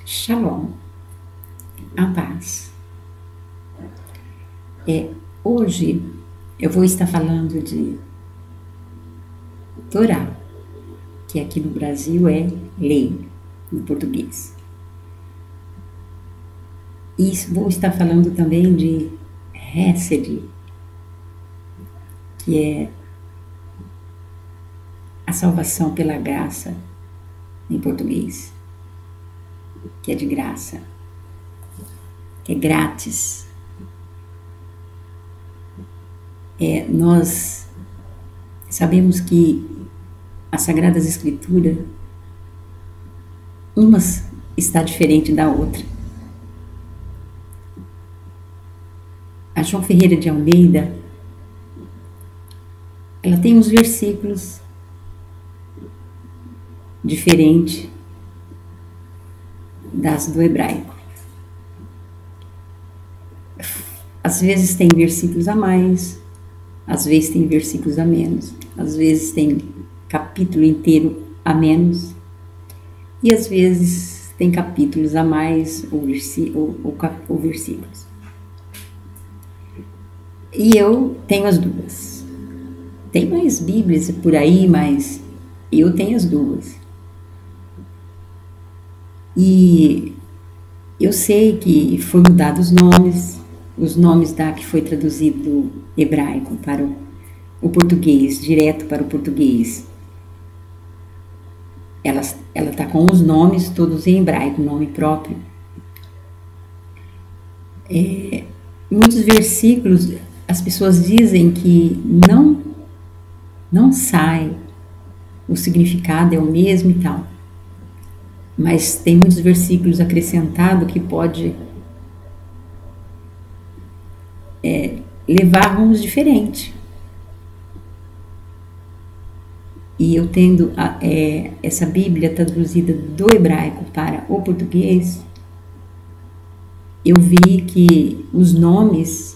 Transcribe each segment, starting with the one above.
Shalom, a paz. Hoje eu vou estar falando de Torá, que aqui no Brasil é lei, no português. E vou estar falando também de Hesed, que é a salvação pela graça em português, que é de graça, que é grátis. Nós sabemos que as Sagradas Escrituras, uma está diferente da outra. A João Ferreira de Almeida, ela tem uns versículos diferentes das do hebraico. Às vezes tem versículos a mais, às vezes tem versículos a menos, às vezes tem capítulo inteiro a menos, e às vezes tem capítulos a mais ou versículos. E eu tenho as duas. Tem mais Bíblias por aí, mas eu tenho as duas. E eu sei que foi mudado os nomes da que foi traduzido do hebraico para o português, direto para o português. Ela está com os nomes todos em hebraico, nome próprio. Muitos versículos, as pessoas dizem que não sai, o significado é o mesmo e tal. Mas tem muitos versículos acrescentados que pode levar rumos diferentes. E eu tendo essa Bíblia traduzida do hebraico para o português, eu vi que os nomes,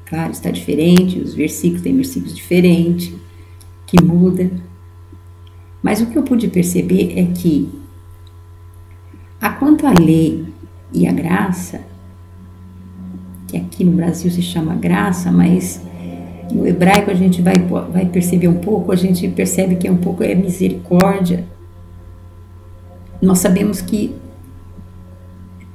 claro, está diferente, os versículos, tem versículos diferentes, que muda. Mas o que eu pude perceber é que, quanto à lei e à graça, que aqui no Brasil se chama graça, mas no hebraico a gente vai perceber um pouco, a gente percebe que um pouco é misericórdia. Nós sabemos que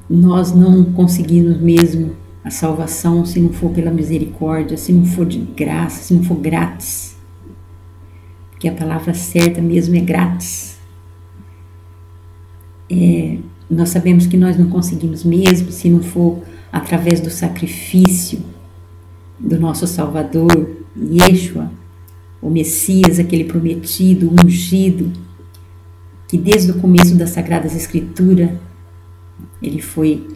nós não conseguimos mesmo a salvação se não for pela misericórdia, se não for de graça, se não for grátis. Porque a palavra certa mesmo é grátis. Nós sabemos que nós não conseguimos mesmo se não for através do sacrifício do nosso Salvador, Yeshua, o Messias, aquele prometido, ungido, que desde o começo das Sagradas Escrituras, ele foi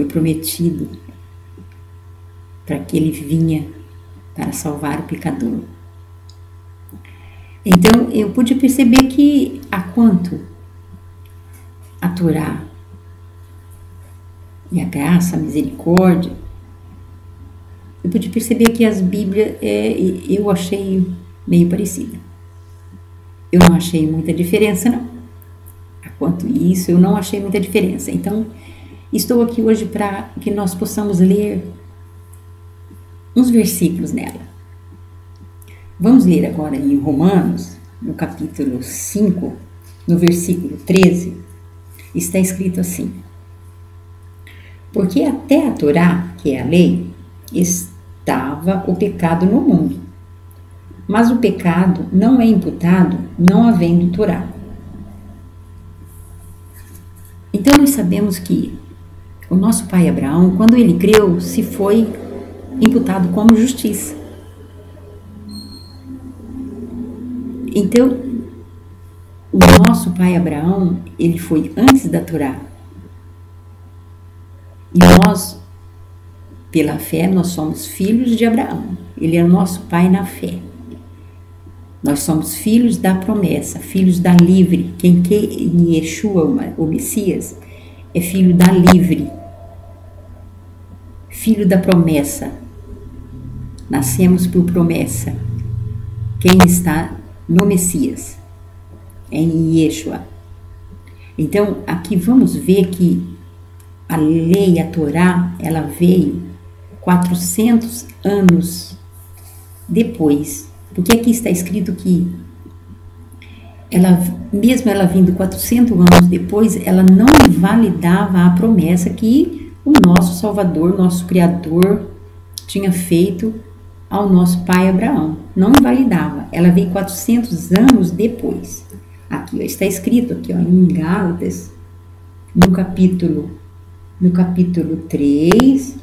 prometido para que ele vinha para salvar o pecador. Então, eu pude perceber que, quanto a Torá e a graça, a misericórdia, eu pude perceber que as Bíblias eu achei meio parecida. Eu não achei muita diferença, não. Quanto isso, eu não achei muita diferença. Então, estou aqui hoje para que nós possamos ler uns versículos nela. Vamos ler agora em Romanos, no capítulo 5, no versículo 13, está escrito assim: porque até a Torá, que é a lei, estava o pecado no mundo, mas o pecado não é imputado não havendo Torá. Então nós sabemos que o nosso pai Abraão, quando ele creu, se foi imputado como justiça. Então, o nosso pai Abraão, ele foi antes da Torá. E nós, pela fé, nós somos filhos de Abraão. Ele é o nosso pai na fé. Nós somos filhos da promessa, filhos da livre. Quem quer em Yeshua, o Messias, é filho da livre. Filho da promessa. Nascemos por promessa. Quem está no Messias, em Yeshua. Então, aqui vamos ver que a lei, a Torá, ela veio 400 anos depois. Porque aqui está escrito que ela, mesmo ela vindo 400 anos depois, ela não invalidava a promessa que o nosso Salvador, nosso Criador, tinha feito ao nosso pai Abraão. Não invalidava. Ela veio 400 anos depois. Aqui ó, está escrito aqui ó, em Gálatas, no capítulo 3,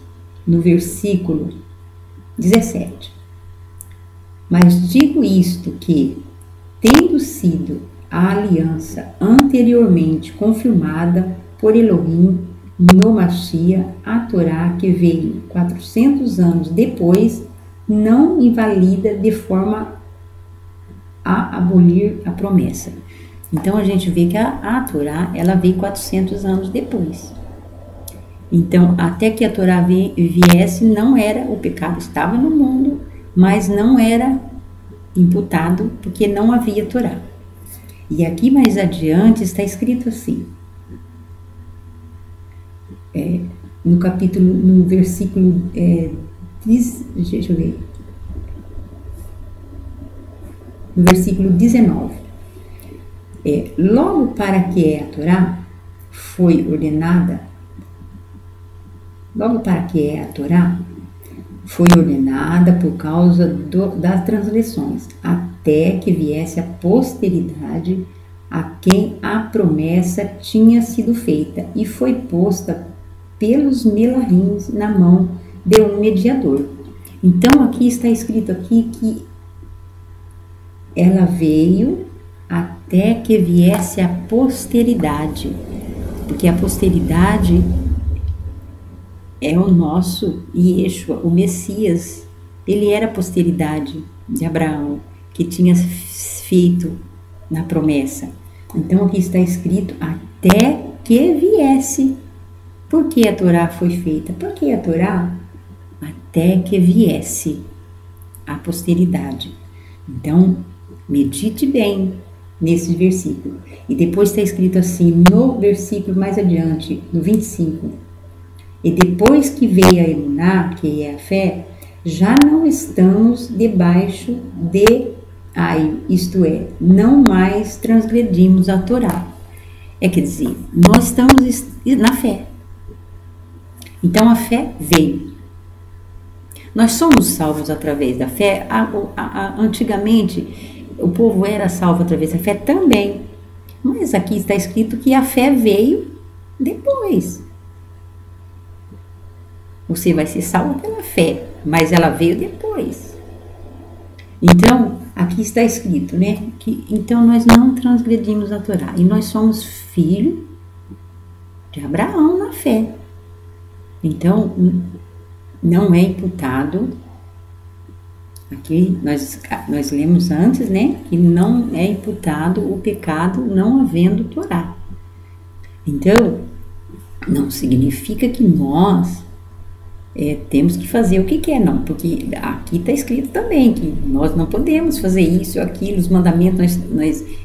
no versículo 17. Mas digo isto que, tendo sido a aliança anteriormente confirmada por Elohim no Mashiach, a Torá que veio 400 anos depois não invalida de forma a abolir a promessa. Então a gente vê que a Torá ela veio 400 anos depois. Então até que a Torá viesse, não era, o pecado estava no mundo, mas não era imputado porque não havia Torá. E aqui mais adiante está escrito assim, no versículo, deixa eu ver, no versículo 19, logo para que a Torá foi ordenada, por causa das transgressões, até que viesse a posteridade a quem a promessa tinha sido feita e foi posta pelos melahins na mão de um mediador. Então aqui está escrito aqui que ela veio até que viesse a posteridade, porque a posteridade é o nosso Yeshua, o Messias. Ele era a posteridade de Abraão, que tinha feito na promessa. Então aqui está escrito até que viesse. Por que a Torá foi feita? Porque a Torá até que viesse a posteridade. Então medite bem nesse versículo. E depois está escrito assim no versículo mais adiante, no 25. E depois que veio a emuná, que é a fé, já não estamos debaixo de isto é, não mais transgredimos a Torá. Quer dizer, nós estamos na fé. Então a fé veio. Nós somos salvos através da fé. Antigamente o povo era salvo através da fé também. Mas aqui está escrito que a fé veio depois. Você vai ser salvo pela fé, mas ela veio depois. Então, aqui está escrito, né? Que então nós não transgredimos a Torá. E nós somos filhos de Abraão na fé. Então, não é imputado. Aqui nós lemos antes, né? Que não é imputado o pecado não havendo Torá. Então, não significa que nós temos que fazer o que quer, não, porque aqui está escrito também que nós não podemos fazer isso, aquilo, os mandamentos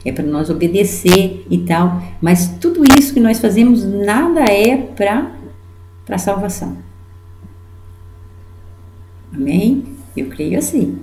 é para nós obedecer e tal, mas tudo isso que nós fazemos nada é para salvação. Amém? Eu creio assim.